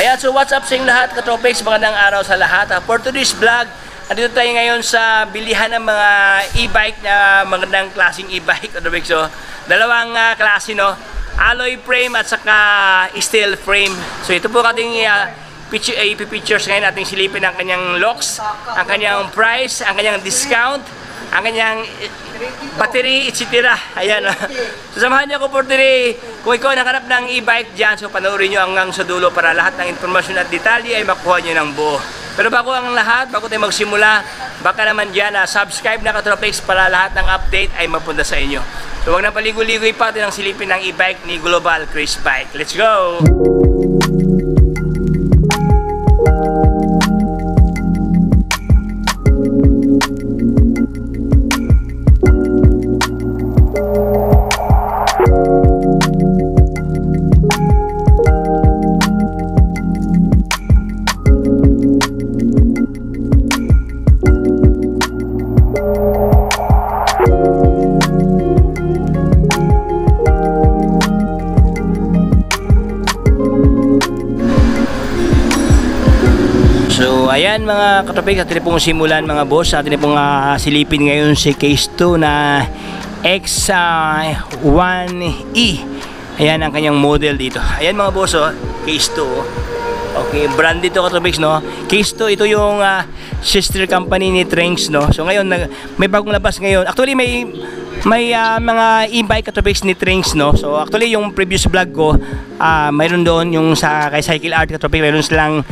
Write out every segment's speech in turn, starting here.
Ayan, so what's up sa inyong lahat, Katropex? Magandang araw sa lahat. For today's vlog, andito tayo ngayon sa bilihan ng mga e-bike na magandang klaseng e-bike, Katropex. So, dalawang klase, no? Alloy frame at saka steel frame. So, ito po ating pictures ngayon, ating silipin ang kanyang locks, ang kanyang price, ang kanyang discount, ang kanyang battery, etc. Ayan. So, samahan niyo ako for today. Kung ikaw nakanap ng e-bike dyan, so panoorin nyo hanggang sa dulo para lahat ng informasyon at detalye ay makuha nyo ng buo. Pero bago ang lahat, bago tayo magsimula, baka naman dyan subscribe na Katropex para lahat ng update ay mapunta sa inyo. So huwag na paligoy-ligoy pa ang silipin ng e-bike ni Global Chris Bike. Let's go! So ayan mga Katropex, atin pong simulan mga boss. Atin pong silipin ngayon si Case 2 na X1E. Ayan ang kanyang model dito. Ayan mga boss, Case 2. Okay, brand dito Katropex, no? Case 2, ito yung sister company ni Trenks, no? So ngayon may bagong labas ngayon. Actually may mga e-bike Katropex ni Trenks, no? So actually yung previous vlog ko, mayroon doon yung sa kay Cycle Art Katropex, mayroon silang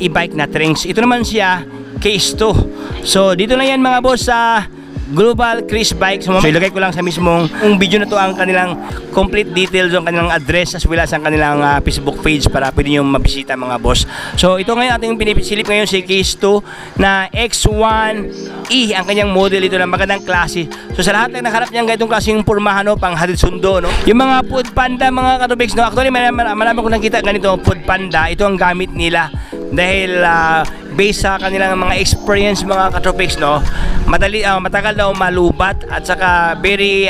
e-bike na Trenks. Ito naman siya, Case 2. So dito na yan mga boss sa Global Chris Bike. So ilagay ko lang sa mismong video na to ang kanilang complete details, ang kanilang address as well as ang kanilang Facebook page para pwede nyo mabisita mga boss. So ito ngayon ating pinipisilip ngayon si Case 2 na X1E ang kanyang model. Ito na magandang klase. So sa lahat ng nakarap niyang ganitong klaseng pormahan, no, pang hatid sundo, no? Yung mga Food Panda mga Katropex, no? Actually marami ko nakita ganito Food Panda. Ito ang gamit nila dahil based sa kanilang mga experience mga Katropex, no, matagal daw malubat at saka very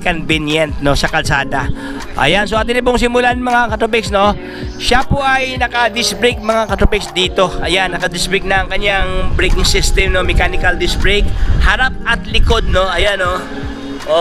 convenient, no, sa kalsada. Ayan, so atin pong simulan mga Katropex, no. Siya po ay naka-disc brake mga Katropex dito. Ayan, naka-disc brake na ang kanyang braking system, no, mechanical disc brake, harap at likod, no. Ayan, no.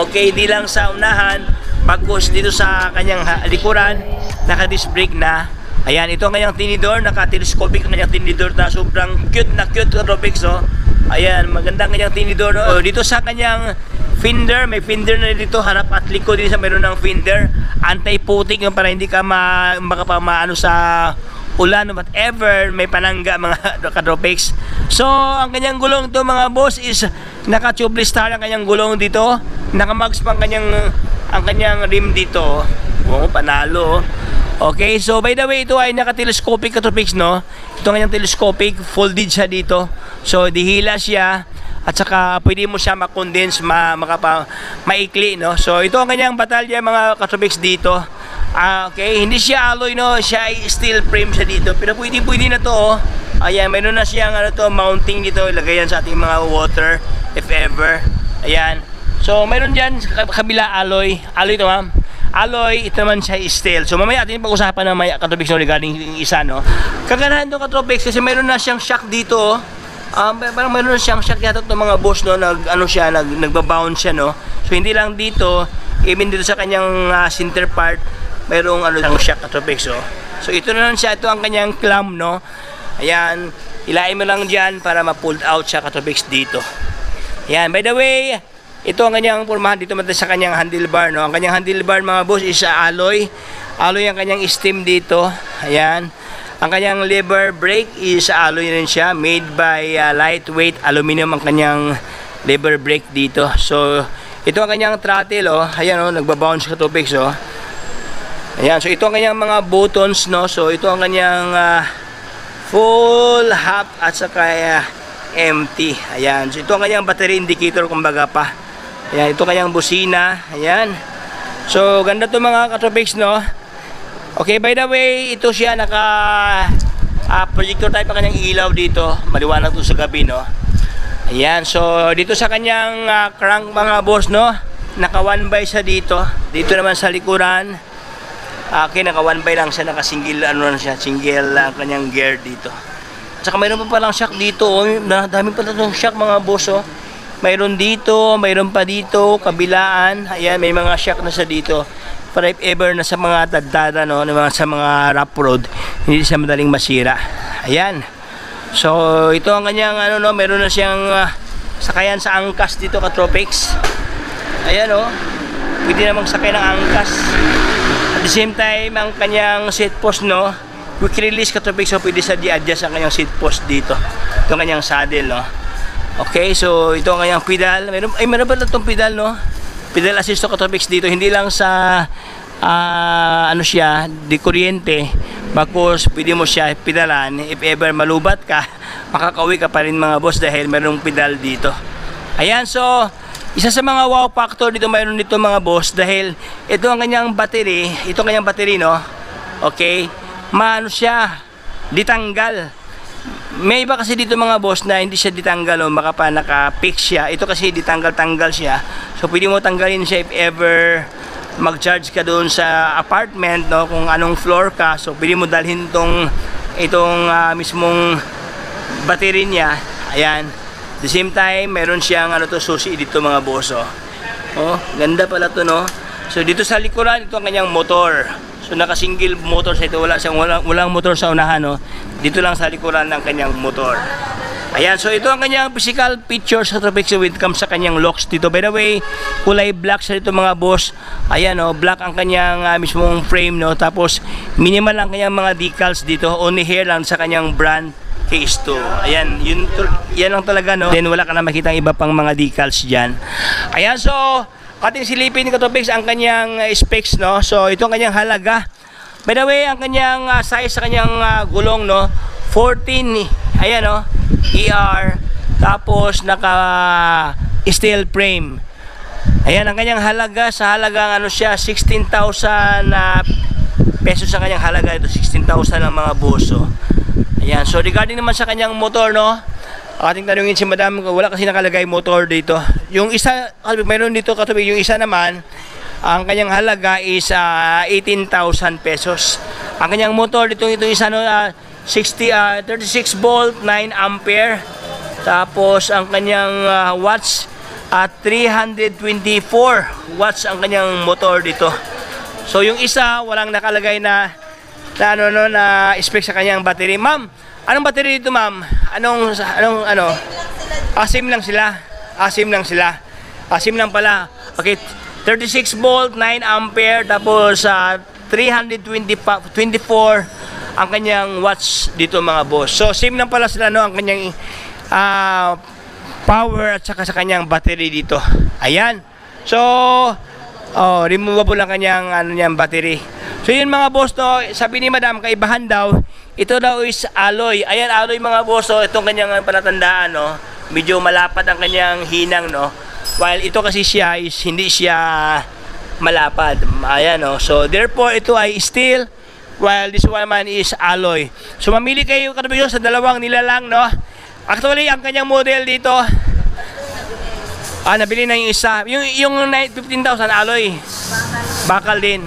Okay, di lang sa unahan, bagkus dito sa kanyang likuran, naka-disc brake na. Ayan, ito ang kanyang tinidor, naka-telescopic ang kanyang tinidor na sobrang cute Katropex, oh. Ayan, magandang kanyang tinidor, no? Dito sa kanyang fender, may fender na dito, harap at likod din sa mayroon ng fender. Anti-putik yung para hindi ka maano sa ulan o whatever, may panangga mga Katropex. So, ang kanyang gulong to mga boss is naka-tubeless star ang kanyang gulong dito. Naka-mags pa ang kanyang rim dito. Oh, panalo, oh. Okay, so by the way, ito ay naka-telescopic Katropex, no? Ito ang kanyang telescopic, folded siya dito. So, dihila siya at saka pwede mo siya makondense, maikli, no? So, ito ang kanyang batalya mga Katropex dito. Okay, hindi siya alloy, no? Siya ay steel frame siya dito. Pero pwede na to, oh. Ayan, mayroon na siyang mounting dito. Ilagay yan sa ating mga water, if ever. Ayan. So, mayroon dyan kabila alloy. Alloy ito, ma'am. Alloy, ito naman siya steel. So mamaya atin pag-usapan na may Katropex, no, regarding yung isa, no. Kaganahan to Katropex kasi mayroon na siyang shock dito, oh. Parang mayroon na siyang shock yata itong mga boss, no, nagbabound siya, no. So hindi lang dito, even dito sa kanyang center part, mayroong siyang shock Katropex, oh. So ito na lang siya, ito ang kanyang clamp, no. Ayan, ilain mo lang dyan para ma-pulled out siya Katropex dito. Ayan, by the way, ito ang kanyang pormahan dito sa kanyang handlebar, no. Ang kanyang handlebar mga boss is alloy. Alloy ang kanyang stem dito. Ayan. Ang kanyang lever brake is alloy rin siya, made by lightweight aluminum ang kanyang lever brake dito. So ito ang kanyang throttle, oh. Ayan, oh, nagba-bounce Katropex, oh. Ayan, so ito ang kanyang mga buttons, no. So ito ang kanyang full, half at saka empty. Ayan, so ito ang kanyang battery indicator kumbaga pa. Ayan, ito kanyang busina. Ayan. So, ganda to mga Katropex, no? Okay, by the way, ito siya projector type ang kanyang ilaw dito. Maliwanag to sa gabi, no? Ayan, so dito sa kanyang crank mga boss, no? Naka 1x siya dito. Dito naman sa likuran. Okay, naka 1x lang siya, naka single ano lang siya, single ang kanyang gear dito. At saka mayroon pa palang shock dito, oh. Dami pala itong shock mga boss, oh. Mayroon dito, mayroon pa dito, kabilaan. Ayan, may mga shock na siya dito. Para if ever na sa mga tadtada, no, sa mga rough road, hindi siya madaling masira. Ayan. So, ito ang kanyang ano, no, mayroon na siyang sakayan sa angkas dito, Katropics. Ayan, oh. Pwede namang sakay ng angkas. At the same time, ang kanyang seat post, no, quick release, Katropics, so pwede sa di-adjust ang kanyang seat post dito. Ito ang kanyang saddle, no. Okay, so ito ang kanyang pedal. Meron pa itong pedal, no. Pedal assist to, Katropics, dito. Hindi lang sa ano siya, di kuryente. Bakos pwede mo siya pedalan. If ever malubat ka, makakauwi ka pa rin mga boss dahil mayroong pedal dito. Ayan, so isa sa mga wow factor dito mayroon dito mga boss dahil ito ang kanyang battery, no. Okay? Maano siya, ditanggal. May iba kasi dito mga boss na hindi siya ditanggal, o baka pa naka-fix siya. Ito kasi ditanggal-tanggal siya. So pwede mo tanggalin siya if ever mag-charge ka doon sa apartment, no, kung anong floor ka. So pwede mo dalhin itong mismong battery niya. Ayan. The same time, meron siyang ano to, susi dito mga boss, oh. Oh, ganda pala to, no. So dito sa likuran, ito ang kanyang motor. So naka-single motor sa ito, walang motor sa unahan, no. Dito lang sa likuran ng kanyang motor. Ayan, so ito ang kanyang physical features sa Katropics when it comes sa kanyang locks dito. By the way, kulay black sa dito mga boss. Ayan, no, black ang kanyang mismong frame, no. Tapos minimal ang kanyang mga decals dito. Only hair lang sa kanyang brand Case 2. Ayan, yan lang talaga, no. Then wala ka na makita iba pang mga decals diyan. Ayan, so ating silipin, Katropics, ang kanyang specs, no. So ito ang kanyang halaga. By the way, ang kanyang size sa kanyang gulong, no, 14, ayan, no, ER, tapos naka steel frame. Ayan ang kanyang halaga, sa halagang ano siya, 16,000 pesos ang kanyang halaga ito, 16,000 ang mga boso. Ayan, so regarding naman sa kanyang motor, no, ating tanungin si madam, wala kasi nakalagay motor dito. Yung isa, mayroon dito Katropics, yung isa naman, ang kanyang halaga is 18,000 pesos. Ang kanyang motor dito, ito isa, no, 36 volt, 9 ampere. Tapos ang kanyang watts at 324 watts ang kanyang motor dito. So yung isa walang nakalagay na spec sa kanyang battery. Ma'am, anong battery dito, ma'am? Anong Asim lang sila. Asim lang pala. Okay, 36 volt, 9 ampere, tapos 324 ang kanyang watts dito mga boss. So same lang pala sila, no, ang kanyang power at saka sa kanyang battery dito. Ayan. So removable ang kanyang battery. So yun mga boss, no, sabi ni madam, kaibahan daw, ito daw is alloy. Ayan, alloy mga boss, no, itong kanyang palatandaan, no, medyo malapad ang kanyang hinang, no, while ito kasi siya is hindi siya malapad. Ayan, no, so therefore ito ay steel, while this one man is alloy. So mamili kayo Katropics sa dalawang nilalang, no. Actually ang kanyang model dito, nabili na yung isa, yung 15,000 alloy, bakal din.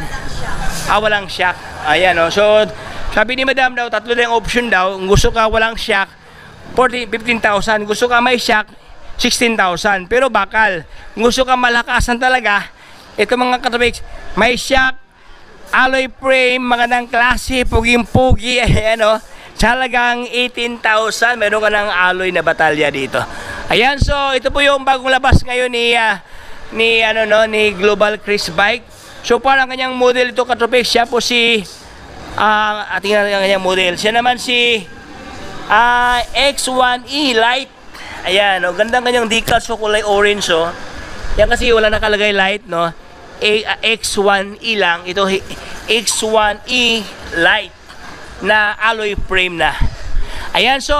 Walang shock. Ayan, no. So sabi ni madam daw, tatlo na yung option daw. Gusto ka walang shock, 15,000. Gusto ka may shock, 16,000. Pero bakal. Gusto ka malakasan talaga, ito mga Katropics, may shock, alloy frame, magandang klase, puging-pugi, ayan, no. Talagang 18,000, meron ka ng alloy na batalya dito. Ayan, so ito po yung bagong labas ngayon ni Global Chris Bike. So parang kanyang model ito Katropics, siya po si tingnan natin ang kanyang model. Siya naman si X1E Light. Ayan, no, gandang kanyang decals, so kulay orange, so. Yan kasi wala nakalagay light, no. X1E lang, ito X1E Light na alloy frame na. Ayan, so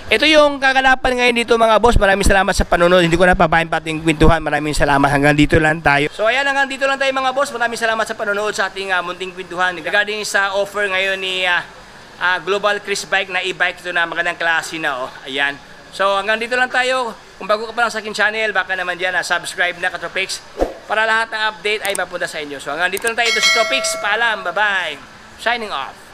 ito yung kaganapan ngayon dito mga boss. Maraming salamat sa panonood. Hindi ko na pabahin pa ating kwentuhan. Maraming salamat. Hanggang dito lang tayo. So ayan, hanggang dito lang tayo mga boss. Maraming salamat sa panonood sa ating munting kwentuhan regarding sa offer ngayon ni Global Chris Bike na e-bike. Ito na magandang klase na, oh. Ayan. So hanggang dito lang tayo. Kung bago ka pa lang sa akin channel, baka naman dyan subscribe na Katropics. para lahat ng update ay mapunta sa inyo. So hanggang dito na tayo sa topics. Paalam, bye-bye. Signing off.